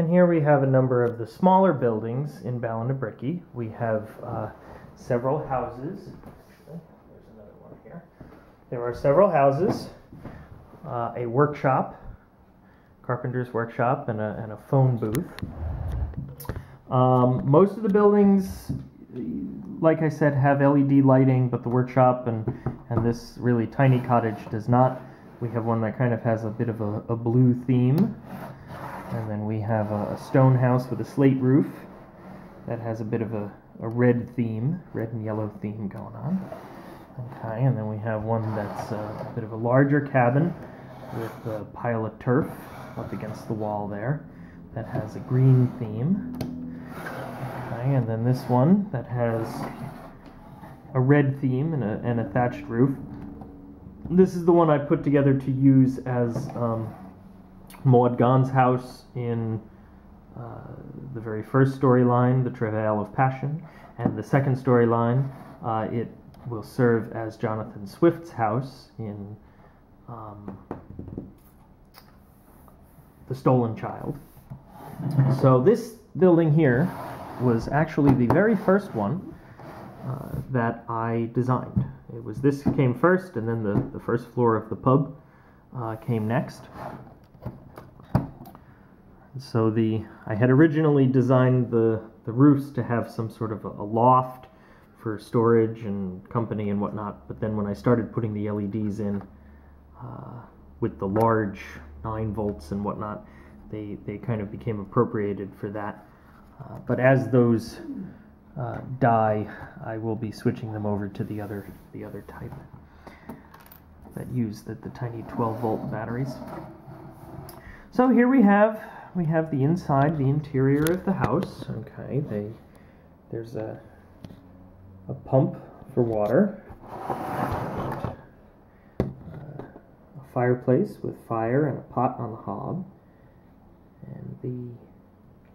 And here we have a number of the smaller buildings in Ballinabricky. We have several houses. Actually, there's another one here. There are several houses, a workshop, carpenter's workshop, and a phone booth. Most of the buildings, like I said, have LED lighting, but the workshop and this really tiny cottage does not. We have one that kind of has a bit of a blue theme. And then we have a stone house with a slate roof that has a bit of a red theme, red and yellow theme going on. Okay, and then we have one that's a bit of a larger cabin with a pile of turf up against the wall there that has a green theme. Okay, and then this one that has a red theme and a thatched roof. This is the one I put together to use as Maud Gonne's house in the very first storyline, The Travail of Passion, and the second storyline, it will serve as Jonathan Swift's house in The Stolen Child. So this building here was actually the very first one that I designed. This came first, and then the first floor of the pub came next. So I had originally designed the roofs to have some sort of a loft for storage and company and whatnot, but then when I started putting the LEDs in with the large 9 volts and whatnot, they kind of became appropriated for that. But as those die, I will be switching them over to the other type that use the tiny 12-volt batteries. So here we have the inside, the interior of the house. Okay, there's a pump for water, a fireplace with fire and a pot on the hob, and the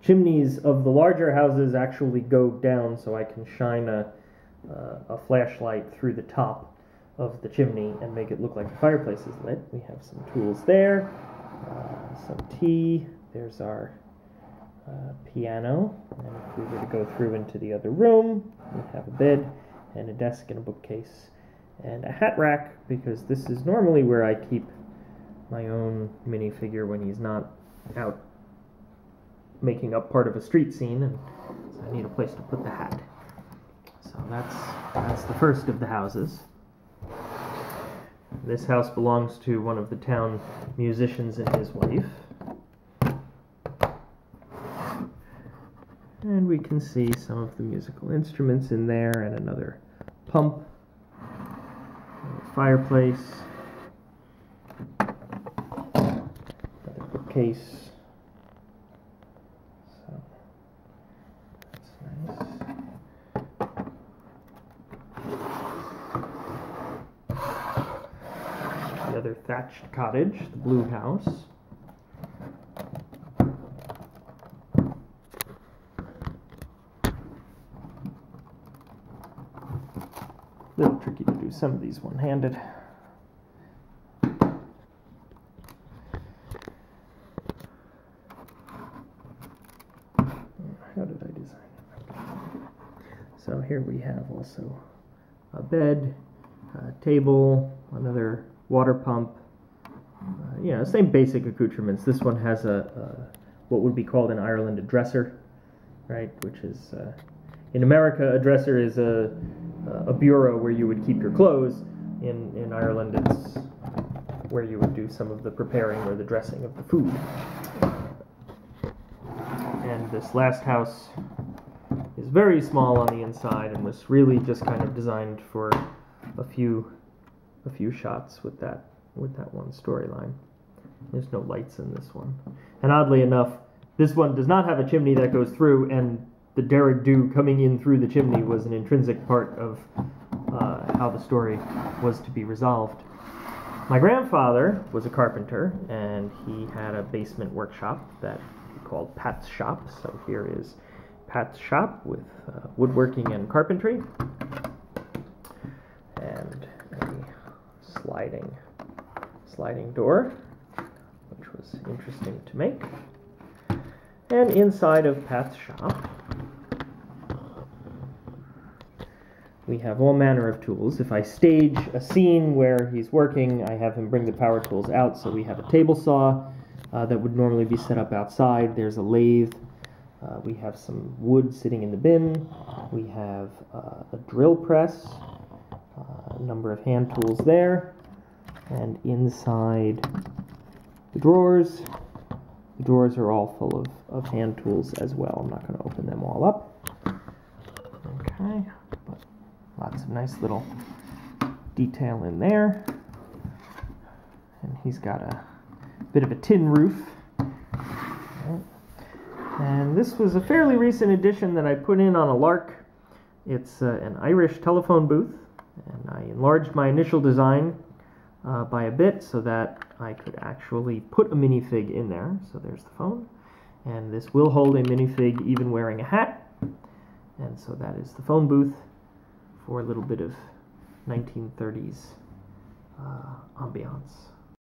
chimneys of the larger houses actually go down, so I can shine a flashlight through the top of the chimney and make it look like the fireplace is lit. We have some tools there, some tea. There's our piano, and if we were to go through into the other room, we have a bed and a desk and a bookcase and a hat rack, because this is normally where I keep my own minifigure when he's not out making up part of a street scene, and so I need a place to put the hat. So that's the first of the houses. This house belongs to one of the town musicians and his wife. And we can see some of the musical instruments in there, and another pump, and a fireplace, another bookcase. So that's nice. The other thatched cottage, the blue house. A little tricky to do some of these one-handed. How did I design it? So here we have also a bed, a table, another water pump. Same basic accoutrements. This one has what would be called in Ireland a dresser, right? Which is in America, a dresser is a bureau where you would keep your clothes. In Ireland, it's where you would do some of the preparing or the dressing of the food. And this last house is very small on the inside and was really just kind of designed for a few shots with that one storyline. There's no lights in this one. And oddly enough, this one does not have a chimney that goes through, and the derrick dew coming in through the chimney was an intrinsic part of how the story was to be resolved. My grandfather was a carpenter, and he had a basement workshop that he called Pat's Shop. So here is Pat's Shop with woodworking and carpentry, and a sliding door, which was interesting to make. And inside of Pat's shop, we have all manner of tools. If I stage a scene where he's working, I have him bring the power tools out. So we have a table saw that would normally be set up outside. There's a lathe. We have some wood sitting in the bin. We have a drill press, a number of hand tools there. And inside the drawers are all full of hand tools as well. I'm not going to open them all up. Okay, but lots of nice little detail in there. And he's got a bit of a tin roof. Right. And this was a fairly recent addition that I put in on a lark. It's an Irish telephone booth, and I enlarged my initial design by a bit so that I could actually put a minifig in there. So there's the phone, and this will hold a minifig even wearing a hat. And so that is the phone booth for a little bit of 1930s ambiance.